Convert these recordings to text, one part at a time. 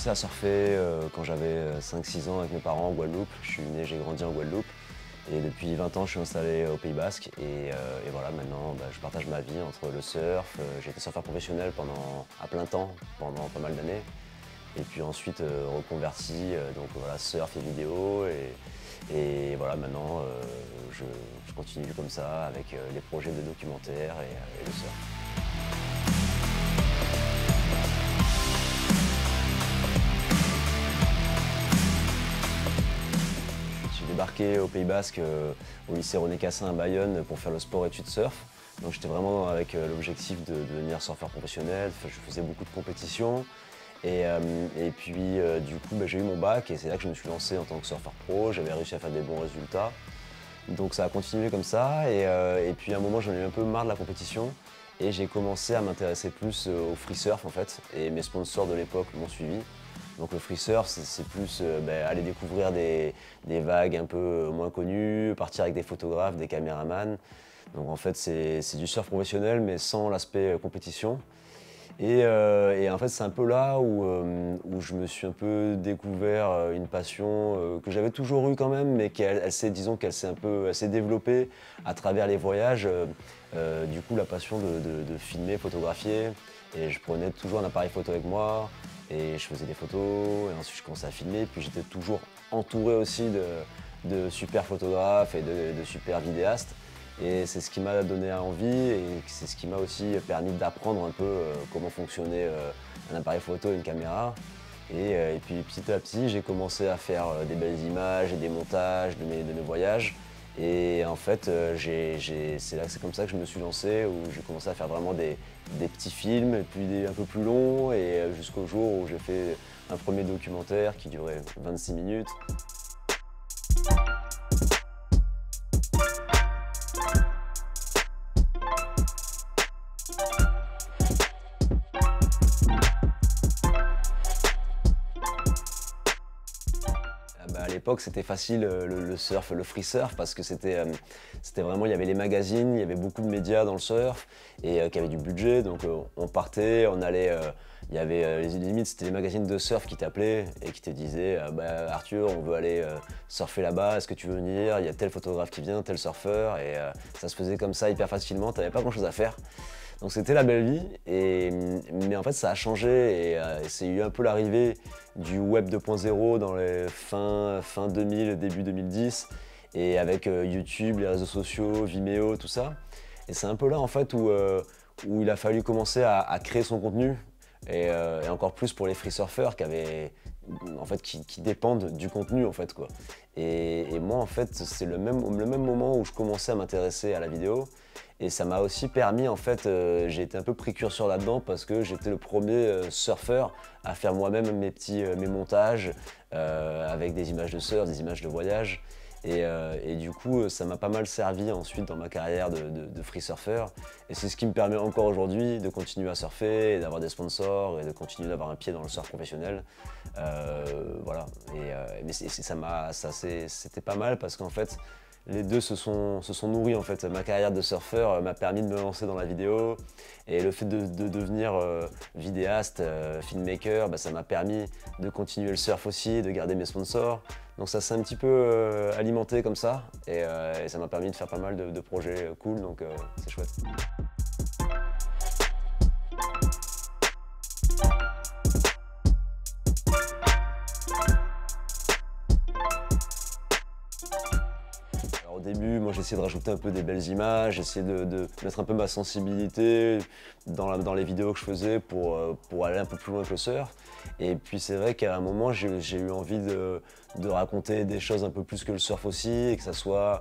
commencé à surfer quand j'avais 5-6 ans avec mes parents en Guadeloupe. Je suis né, j'ai grandi en Guadeloupe. Et depuis 20 ans, je suis installé au Pays Basque. Et voilà, maintenant, je partage ma vie entre le surf. J'ai été surfeur professionnel à plein temps pendant pas mal d'années. Et puis ensuite, reconverti, donc voilà, surf et vidéo. Et voilà, maintenant, je continue comme ça avec les projets de documentaire et le surf. Je suis débarqué au Pays Basque, au lycée René Cassin à Bayonne pour faire le sport-études surf. Donc j'étais vraiment avec l'objectif de devenir surfeur professionnel. Enfin, je faisais beaucoup de compétitions. Et puis du coup j'ai eu mon bac et c'est là que je me suis lancé en tant que surfeur pro. J'avais réussi à faire des bons résultats. Donc ça a continué comme ça. Et puis à un moment j'en ai eu un peu marre de la compétition. Et j'ai commencé à m'intéresser plus au free surf en fait. Et mes sponsors de l'époque m'ont suivi. Donc le free surf, c'est plus aller découvrir des vagues un peu moins connues, partir avec des photographes, des caméramans. Donc en fait c'est du surf professionnel mais sans l'aspect compétition. Et en fait c'est un peu là où je me suis un peu découvert une passion que j'avais toujours eue quand même, mais disons qu'elle s'est elle s'est développée à travers les voyages. Du coup la passion de filmer, photographier. Et je prenais toujours un appareil photo avec moi. Et je faisais des photos, et ensuite je commençais à filmer, puis j'étais toujours entouré aussi de super photographes et de super vidéastes. Et c'est ce qui m'a donné envie, et c'est ce qui m'a aussi permis d'apprendre un peu comment fonctionnait un appareil photo et une caméra. Et puis petit à petit, j'ai commencé à faire des belles images et des montages de mes voyages. Et en fait, c'est comme ça que je me suis lancé, où j'ai commencé à faire vraiment des petits films, et puis un peu plus longs, et jusqu'au jour où j'ai fait un premier documentaire qui durait 26 minutes. À l'époque, c'était facile le surf, le free surf, parce que c'était vraiment, il y avait les magazines, il y avait beaucoup de médias dans le surf et qui avaient du budget. Donc on partait, on allait, il y avait les limites, c'était les magazines de surf qui t'appelaient et qui te disaient Arthur, on veut aller surfer là-bas, est-ce que tu veux venir? Il y a tel photographe qui vient, tel surfeur, et ça se faisait comme ça hyper facilement, t'avais pas grand-chose à faire. Donc c'était la belle vie, mais en fait ça a changé et c'est eu un peu l'arrivée du web 2.0 dans les fin 2000, début 2010, et avec YouTube, les réseaux sociaux, Vimeo, tout ça. Et c'est un peu là en fait où il a fallu commencer à créer son contenu, et encore plus pour les free surfers qui dépendent du contenu en fait quoi. Et moi en fait c'est le même moment où je commençais à m'intéresser à la vidéo. Et ça m'a aussi permis, en fait, j'ai été un peu précurseur là-dedans parce que j'étais le premier surfeur à faire moi-même mes montages avec des images de surf, des images de voyage. Et du coup, ça m'a pas mal servi ensuite dans ma carrière de free surfer. Et c'est ce qui me permet encore aujourd'hui de continuer à surfer, et d'avoir des sponsors, et de continuer d'avoir un pied dans le surf professionnel. Voilà. Mais c'était pas mal parce qu'en fait, les deux se sont nourris en fait. Ma carrière de surfeur m'a permis de me lancer dans la vidéo, et le fait de devenir vidéaste, filmmaker, ça m'a permis de continuer le surf aussi, de garder mes sponsors. Donc ça s'est un petit peu alimenté comme ça, et ça m'a permis de faire pas mal de projets cool, donc c'est chouette. Au début, moi j'essayais de rajouter un peu des belles images, j'essayais de mettre un peu ma sensibilité dans les vidéos que je faisais pour aller un peu plus loin que le surf. Et puis c'est vrai qu'à un moment j'ai eu envie de raconter des choses un peu plus que le surf aussi, et que ça soit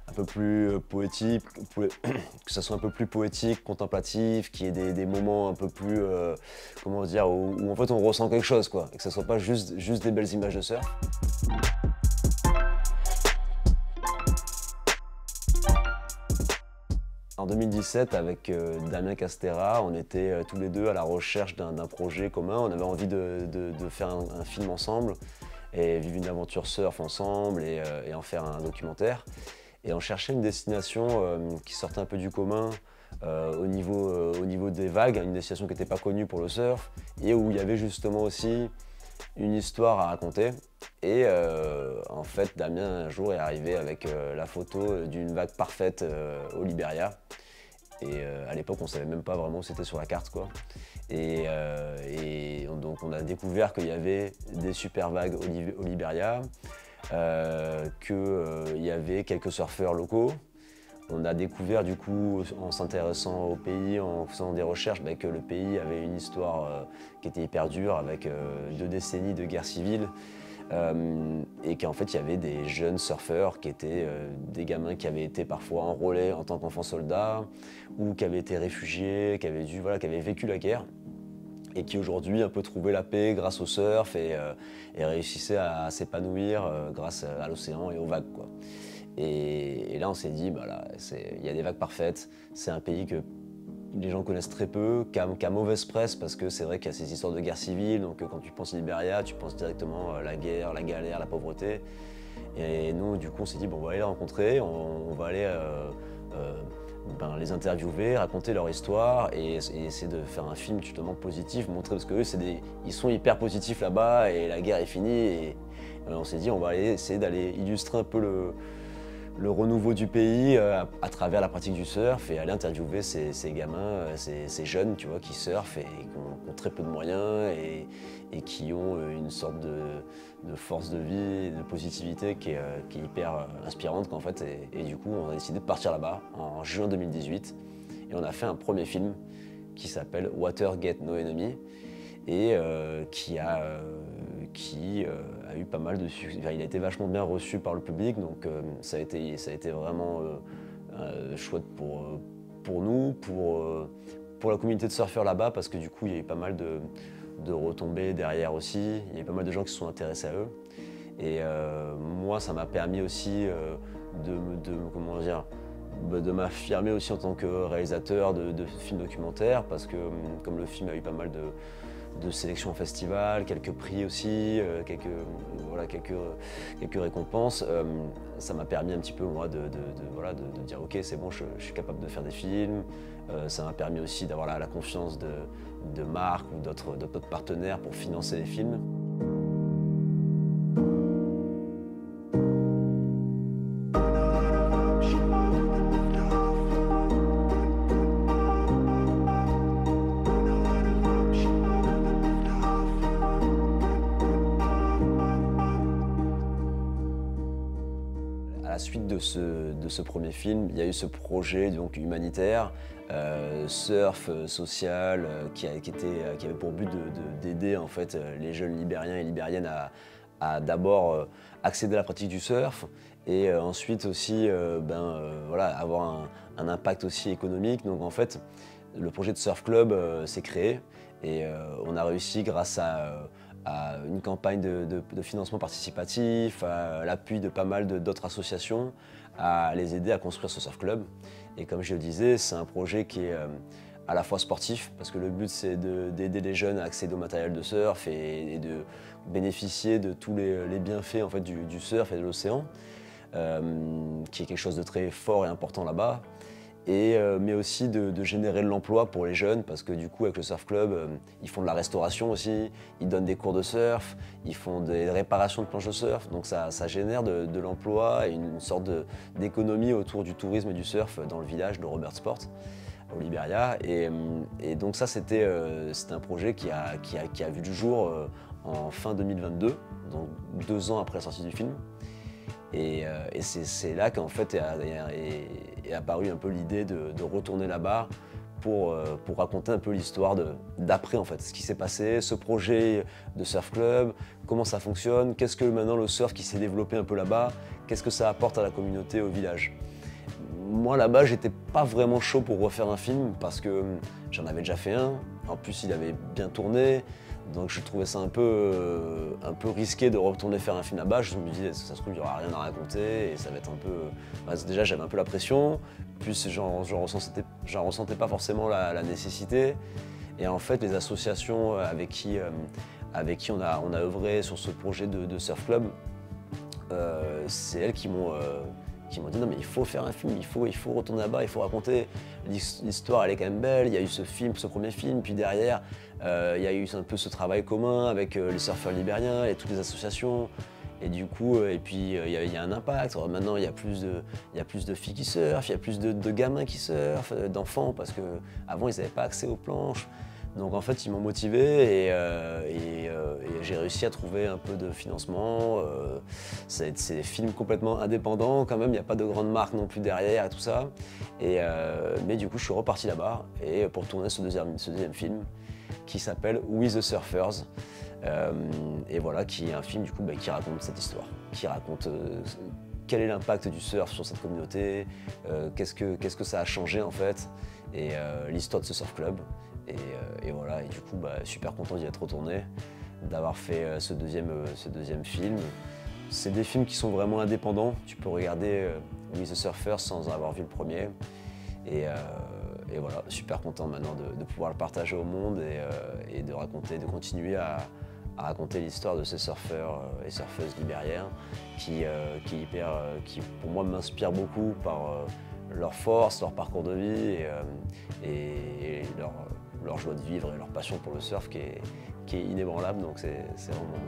un peu plus poétique, que ça soit un peu plus poétique, contemplatif, qu'il y ait des moments un peu plus, comment dire, où en fait on ressent quelque chose quoi, et que ça soit pas juste des belles images de surf. En 2017, avec Damien Castera, on était tous les deux à la recherche d'un projet commun. On avait envie de faire un film ensemble et vivre une aventure surf ensemble, et en faire un documentaire. Et on cherchait une destination qui sortait un peu du commun au niveau des vagues, une destination qui n'était pas connue pour le surf, et où il y avait justement aussi une histoire à raconter. Et en fait, Damien, un jour, est arrivé avec la photo d'une vague parfaite au Liberia. Et à l'époque, on savait même pas vraiment où c'était sur la carte, quoi. Donc on a découvert qu'il y avait des super vagues au Liberia, qu'il y avait quelques surfeurs locaux. On a découvert du coup, en s'intéressant au pays, en faisant des recherches, que le pays avait une histoire qui était hyper dure, avec 2 décennies de guerre civile. Et qu'en fait, il y avait des jeunes surfeurs qui étaient des gamins qui avaient été parfois enrôlés en tant qu'enfants soldats, ou qui avaient été réfugiés, qui avaient vécu la guerre, et qui aujourd'hui un peu trouvaient la paix grâce au surf et réussissaient à s'épanouir grâce à l'océan et aux vagues, quoi. Et là, on s'est dit, il y a des vagues parfaites, c'est un pays que les gens connaissent très peu, qui a mauvaise presse, parce que c'est vrai qu'il y a ces histoires de guerre civile, donc quand tu penses Libéria, tu penses directement la guerre, la galère, la pauvreté. Et nous, du coup, on s'est dit, bon, on va aller les rencontrer, on va aller les interviewer, raconter leur histoire et essayer de faire un film justement positif, montrer, parce qu'eux, ils sont hyper positifs là-bas et la guerre est finie. Et on s'est dit, on va essayer d'aller illustrer un peu le renouveau du pays à travers la pratique du surf, et aller interviewer ces gamins, ces jeunes, tu vois, qui surfent et qui ont très peu de moyens et qui ont une sorte de force de vie, de positivité qui est hyper inspirante, en fait. Et du coup, on a décidé de partir là-bas en juin 2018, et on a fait un premier film qui s'appelle Water Get No Enemy, et qui a eu pas mal de succès. Enfin, il a été vachement bien reçu par le public, donc ça a été vraiment chouette pour nous, pour la communauté de surfeurs là-bas, parce que du coup il y a eu pas mal de retombées derrière aussi, il y a eu pas mal de gens qui se sont intéressés à eux. Et moi, ça m'a permis aussi de m'affirmer aussi en tant que réalisateur de films documentaires, parce que comme le film a eu pas mal de sélections en festival, quelques prix aussi, quelques récompenses, ça m'a permis un petit peu, moi, de dire ok, c'est bon, je suis capable de faire des films. Ça m'a permis aussi d'avoir la confiance de marques ou d'autres partenaires pour financer les films. À la suite de ce premier film, il y a eu ce projet donc humanitaire, surf social, qui avait pour but d'aider en fait les jeunes Libériens et Libériennes à d'abord accéder à la pratique du surf, et ensuite aussi avoir un impact aussi économique. Donc en fait, le projet de Surf Club s'est créé, et on a réussi, grâce à une campagne de financement participatif, à l'appui de pas mal d'autres associations, à les aider à construire ce surf club. Et comme je le disais, c'est un projet qui est à la fois sportif, parce que le but c'est d'aider les jeunes à accéder au matériel de surf et de bénéficier de tous les bienfaits en fait, du surf et de l'océan, qui est quelque chose de très fort et important là-bas. Mais aussi de générer de l'emploi pour les jeunes, parce que du coup avec le surf club, ils font de la restauration aussi, ils donnent des cours de surf, ils font des réparations de planches de surf, donc ça génère de l'emploi et une sorte d'économie autour du tourisme et du surf dans le village de Robertsport, au Liberia. Et donc ça c'était un projet qui a vu du jour en fin 2022, donc 2 ans après la sortie du film. Et c'est là qu'en fait est apparue un peu l'idée de retourner là-bas pour raconter un peu l'histoire d'après, en fait, ce qui s'est passé, ce projet de surf club, comment ça fonctionne, qu'est-ce que maintenant le surf qui s'est développé un peu là-bas, qu'est-ce que ça apporte à la communauté, au village. Moi là-bas, j'étais pas vraiment chaud pour refaire un film, parce que j'en avais déjà fait un, en plus il avait bien tourné. Donc je trouvais ça un peu risqué de retourner faire un film là-bas. Je me disais, ça se trouve, il n'y aura rien à raconter et ça va être un peu... déjà, j'avais un peu la pression, plus j'en ressentais pas forcément la nécessité. Et en fait, les associations avec qui on a œuvré sur ce projet de surf club, c'est elles qui m'ont qui m'ont dit non mais il faut faire un film, il faut retourner là-bas, il faut raconter. L'histoire elle est quand même belle, il y a eu ce film, ce premier film, puis derrière il y a eu un peu ce travail commun avec les surfeurs libériens et toutes les associations. Et du coup, et puis il y a un impact. Alors, maintenant, il y a plus de filles qui surfent, il y a plus de gamins qui surfent, d'enfants, parce qu'avant, ils n'avaient pas accès aux planches. Donc en fait, ils m'ont motivé et j'ai réussi à trouver un peu de financement. C'est des films complètement indépendants quand même, il n'y a pas de grande marque non plus derrière et tout ça. Mais du coup, je suis reparti là-bas et pour tourner ce deuxième film qui s'appelle We the Surfers. Et voilà, qui est un film du coup, qui raconte cette histoire, qui raconte quel est l'impact du surf sur cette communauté, qu'est-ce que ça a changé en fait, et l'histoire de ce surf club. Et voilà, et du coup, super content d'y être retourné, d'avoir fait ce deuxième film. C'est des films qui sont vraiment indépendants, tu peux regarder We the Surfers sans avoir vu le premier. Et voilà, super content maintenant de pouvoir le partager au monde et de continuer à raconter l'histoire de ces surfeurs et surfeuses libériens qui pour moi m'inspirent beaucoup par leur force, leur parcours de vie et leur joie de vivre et leur passion pour le surf qui est inébranlable, donc c'est vraiment cool.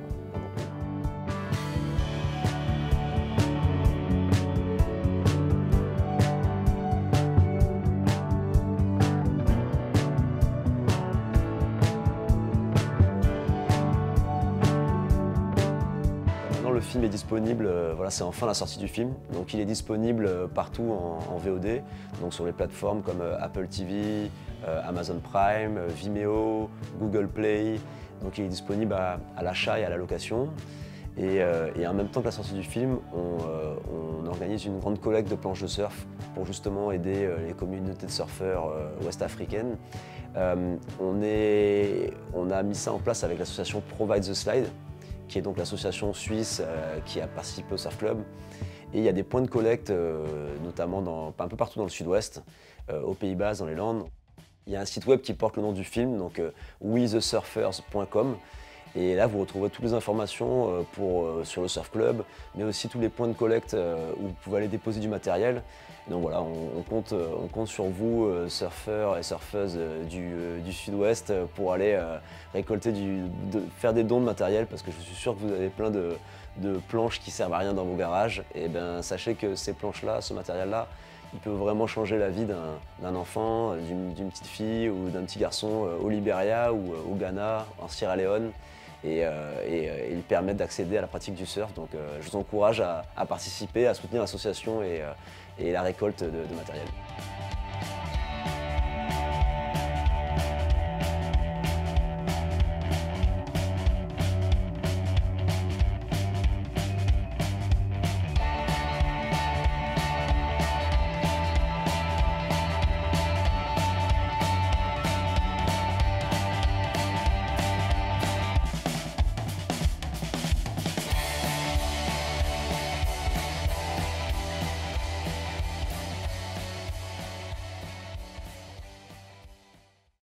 Le film est disponible, voilà, c'est enfin la sortie du film, donc il est disponible partout en VOD, donc sur les plateformes comme Apple TV, Amazon Prime, Vimeo, Google Play, donc il est disponible à l'achat et à la location. Et en même temps que la sortie du film, on organise une grande collecte de planches de surf pour justement aider les communautés de surfeurs ouest-africaines. On a mis ça en place avec l'association Provide the Slide, qui est donc l'association suisse qui a participé au Surf Club. Et il y a des points de collecte, notamment un peu partout dans le sud-ouest, aux Pays-Bas, dans les Landes. Il y a un site web qui porte le nom du film, donc wethesurfers.com. Et là, vous retrouverez toutes les informations sur le Surf Club, mais aussi tous les points de collecte où vous pouvez aller déposer du matériel. Donc voilà, on compte sur vous, surfeurs et surfeuses du Sud-Ouest, pour aller récolter faire des dons de matériel, parce que je suis sûr que vous avez plein de planches qui servent à rien dans vos garages. Et bien, sachez que ces planches-là, ce matériel-là, il peut vraiment changer la vie d'un enfant, d'une petite fille ou d'un petit garçon au Libéria ou au Ghana, en Sierra Leone. Et ils permettent d'accéder à la pratique du surf. Donc je vous encourage à participer, à soutenir l'association et la récolte de matériel.